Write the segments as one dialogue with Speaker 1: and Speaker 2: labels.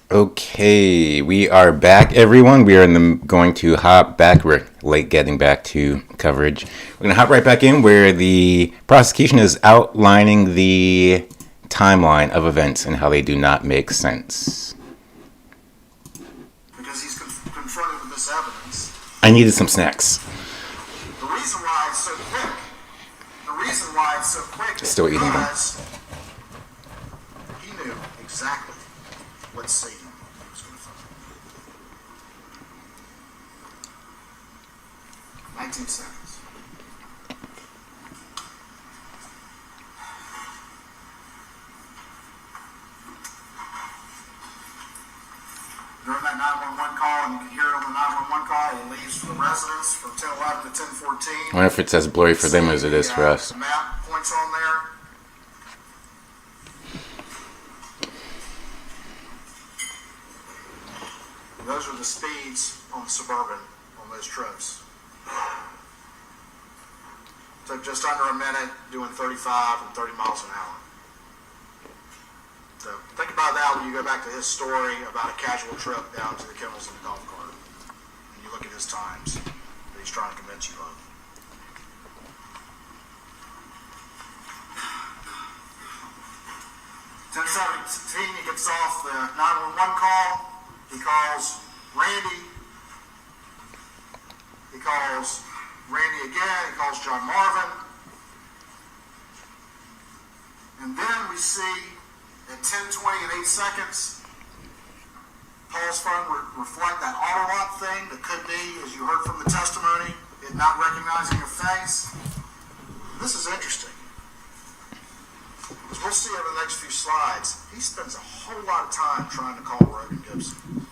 Speaker 1: Okay, we are back, everyone. We are going to hop back. We're late getting back to coverage. We're going to hop right back in where the prosecution is outlining the timeline of events and how they do not make sense.
Speaker 2: Because he's confronted with this evidence.
Speaker 1: I needed some snacks.
Speaker 2: The reason why it's so quick is
Speaker 1: Still eating them.
Speaker 2: because he knew exactly what Satan was going to find. 19 seconds. During that 911 call, and you can hear it on the 911 call, he leaves for the residence from 10:11 to 10:14.
Speaker 1: I wonder if it's as blurry for them as it is for us.
Speaker 2: The map points on there. Those are the speeds on the Suburban on those trips. Took just under a minute, doing 35 and 30 miles an hour. So think about that when you go back to his story about a casual trip down to the kennels in the golf cart. And you look at his times that he's trying to convince you of. He gets off the 911 call. He calls Randy. He calls Randy again. He calls John Marvin. And then we see at 10:20 and 8 seconds, Paul's phone reflect that auto lock thing that could be, as you heard from the testimony, it not recognizing your face. This is interesting. As we'll see over the next few slides, he spends a whole lot of time trying to call Rogan Gibson.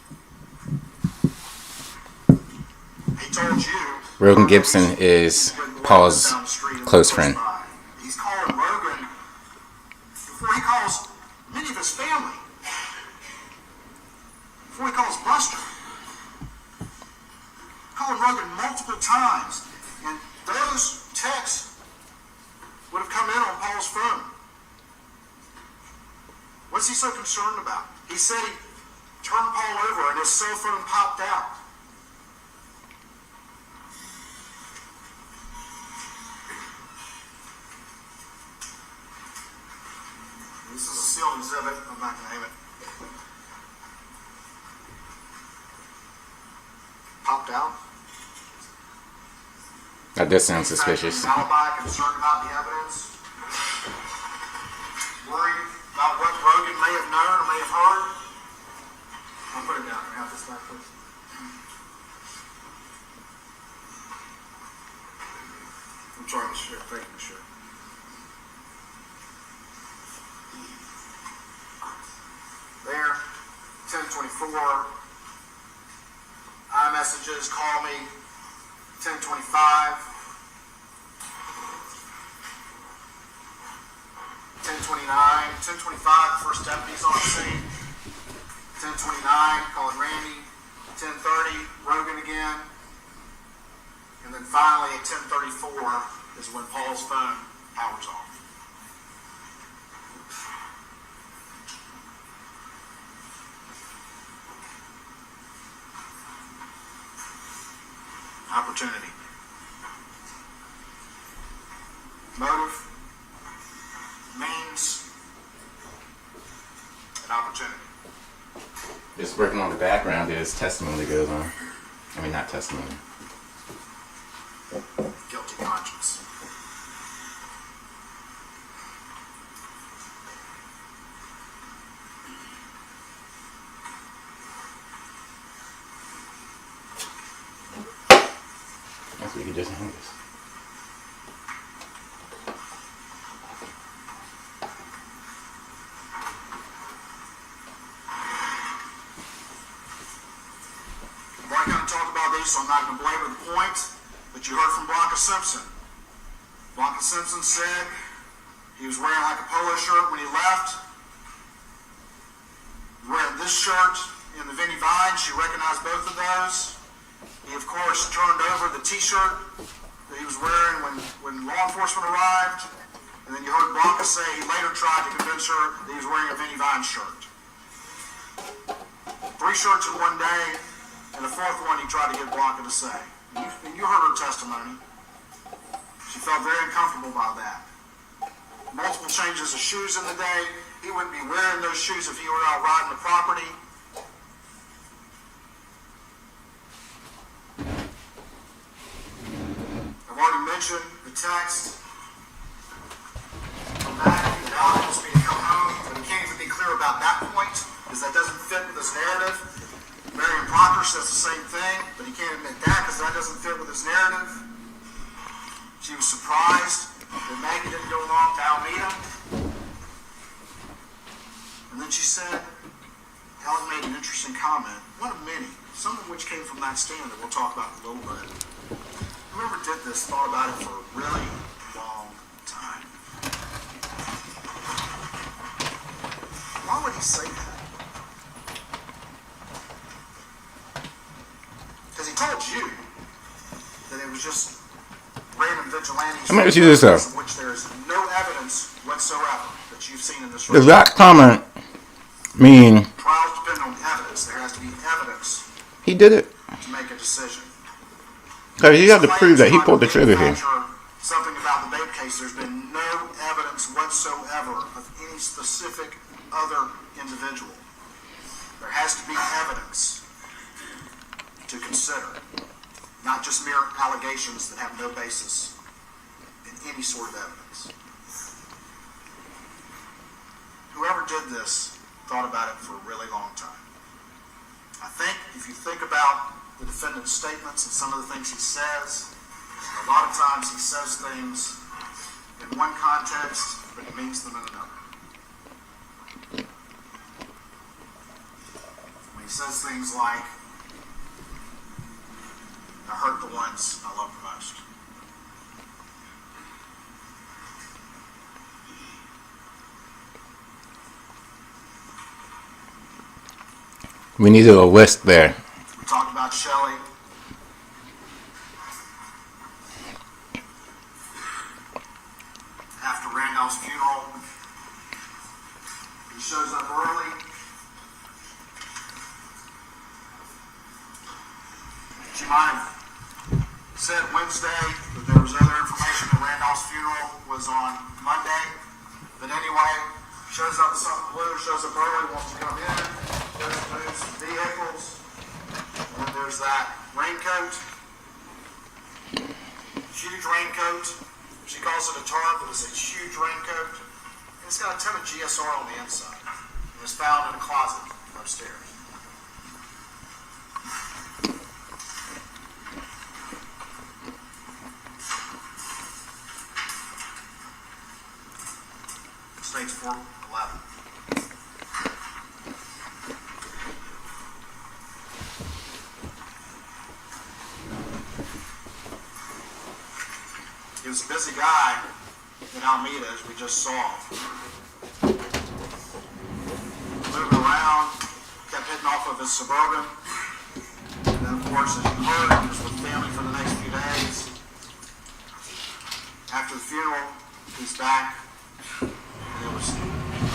Speaker 2: He told you...
Speaker 1: Rogan Gibson is Paul's close friend.
Speaker 2: He's calling Rogan before he calls many of his family. Before he calls Buster. Calling Rogan multiple times. And those texts would have come in on Paul's phone. What's he so concerned about? He said he turned Paul over and his cell phone popped out. This is a sealed exhibit. I'm not going to name it. Popped out.
Speaker 1: That does sound suspicious.
Speaker 2: Alibi, concerned about the evidence. Worried about what Rogan may have known or may have heard. I'll put it down. Can I have this back, please? I'm sorry, Mr. Thank you, Mr. There, 10:24. iMessages, call me, 10:25. 10:29. 10:25, the first deputy's on the scene. 10:29, calling Randy. 10:30, Rogan again. And then finally at 10:34 is when Paul's phone powers off. Opportunity. Motive, means, and opportunity.
Speaker 1: Just working on the background as testimony goes on. I mean, not testimony.
Speaker 2: Guilty conscience.
Speaker 1: I guess we could just hang this.
Speaker 2: I've already kind of talked about these, so I'm not going to belabor the point, but you heard from Blanca Simpson. Blanca Simpson said he was wearing like a polo shirt when he left. Wearing this shirt in the Vinnie Vine, she recognized both of those. He, of course, turned over the t-shirt that he was wearing when law enforcement arrived. And then you heard Blanca say he later tried to convince her that he was wearing a Vinnie Vine shirt. 3 shirts in one day, and the 4th one he tried to get Blanca to say. And you heard her testimony. She felt very uncomfortable about that. Multiple changes of shoes in the day. He wouldn't be wearing those shoes if he were out riding the property. I've already mentioned the text from Maggie that Alan wants me to come home, but he can't even be clear about that point because that doesn't fit with his narrative. Marion Proctor says the same thing, but he can't admit that because that doesn't fit with his narrative. She was surprised that Maggie didn't go along to Alameda. And then she said, Helen made an interesting comment, one of many, some of which came from that stand that we'll talk about in a little bit. Whoever did this thought about it for a really long time. Why would he say that? Because he told you that it was just random vigilantes.
Speaker 1: I'm going to do this though.
Speaker 2: Of which there is no evidence whatsoever that you've seen in this.
Speaker 1: Does that comment mean
Speaker 2: trials depend on evidence? There has to be evidence.
Speaker 1: He did it.
Speaker 2: To make a decision.
Speaker 1: Because you have to prove that he pulled the trigger here.
Speaker 2: Something about the Babe case. There's been no evidence whatsoever of any specific other individual. There has to be evidence to consider, not just mere allegations that have no basis in any sort of evidence. Whoever did this thought about it for a really long time. I think if you think about the defendant's statements and some of the things he says, a lot of times he says things in one context, but he means them in another. When he says things like, I hurt the ones I love the most.
Speaker 1: We need a list there.
Speaker 2: We talked about Shelley. After Randolph's funeral, he shows up early. She might have said Wednesday that there was other information that Randolph's funeral was on Monday. But anyway, shows up with something blue, shows up early, wants to come in. There's some vehicles. And then there's that raincoat. Huge raincoat. She calls it a tarp, but it's a huge raincoat. And it's got a ton of GSR on the inside. And it's found in a closet upstairs. States 411. He was a busy guy in Alameda, as we just saw. Moving around, kept hitting off of his Suburban. And then, of course, as you heard, he was with family for the next few days. After the funeral, he's back. And it was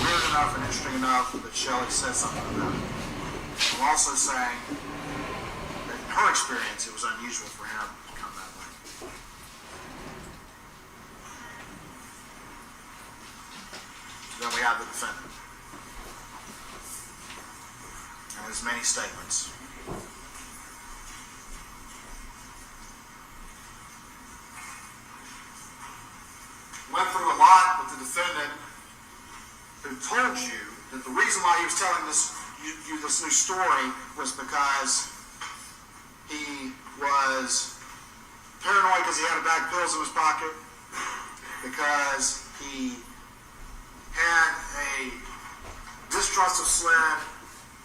Speaker 2: weird enough and interesting enough that Shelley said something about it. I'm also saying that in her experience, it was unusual for him to come that way. Then we have the defendant and his many statements. Went through a lot with the defendant, who told you that the reason why he was telling this new story was because he was paranoid because he had a bag of pills in his pocket, because he had a distrust of Sled,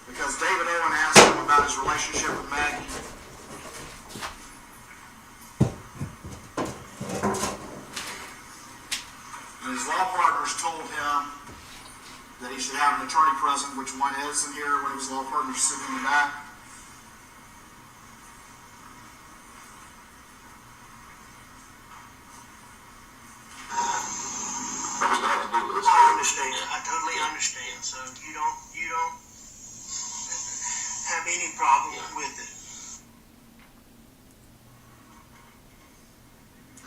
Speaker 2: because David Owen asked him about his relationship with Maggie. And his law partners told him that he should have an attorney present, which one is in here, one of his law partners sitting in the back.
Speaker 3: I totally understand. So you don't have have any problem with it.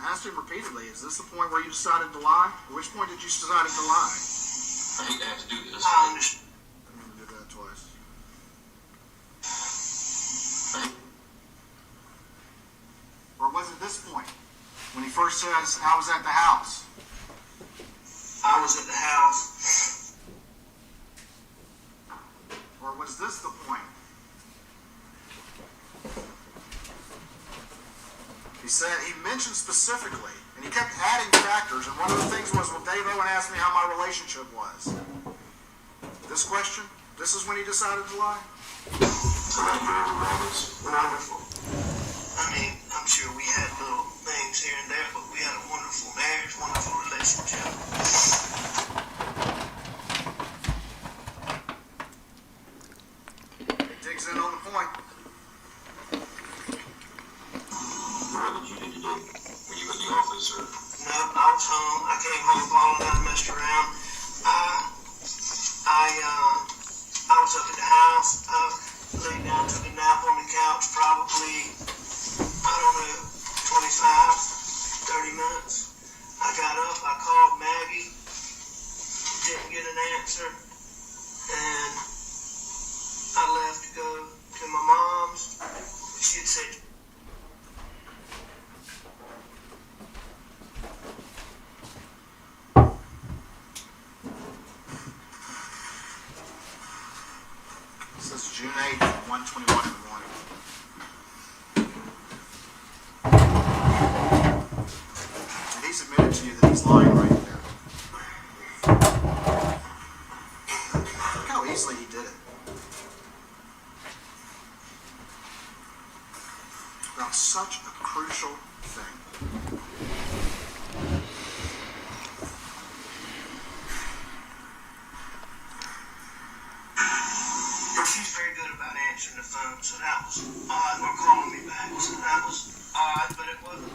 Speaker 2: I asked him repeatedly, is this the point where you decided to lie? At which point did you decide to lie?
Speaker 4: I hate to have to do this.
Speaker 3: I understand.
Speaker 2: I didn't even do that twice. Or was it this point? When he first says, I was at the house.
Speaker 3: I was at the house.
Speaker 2: Or was this the point? He mentioned specifically, and he kept adding factors, and one of the things was, well, Dave Owen asked me how my relationship was. This question, this is when he decided to lie?
Speaker 3: Wonderful. I mean, I'm sure we had little things here and there, but we had a wonderful marriage, wonderful relationship.
Speaker 2: He digs in on the point.
Speaker 4: What did you need to do? Were you in the office or?
Speaker 3: No, I was home. I came home falling out and messed around. I was up at the house. I laid down, took a nap on the couch, probably, I don't know, 25, 30 minutes. I got up, I called Maggie, didn't get an answer, and I left to go to my mom's. She'd said,
Speaker 2: This is June 8th, 1:21 in the morning. And he's admitted to you that he's lying right there. Look how easily he did it. About such a crucial thing.
Speaker 3: she's very good about answering the phone, so that was odd, or calling me back, so that was odd, but it wasn't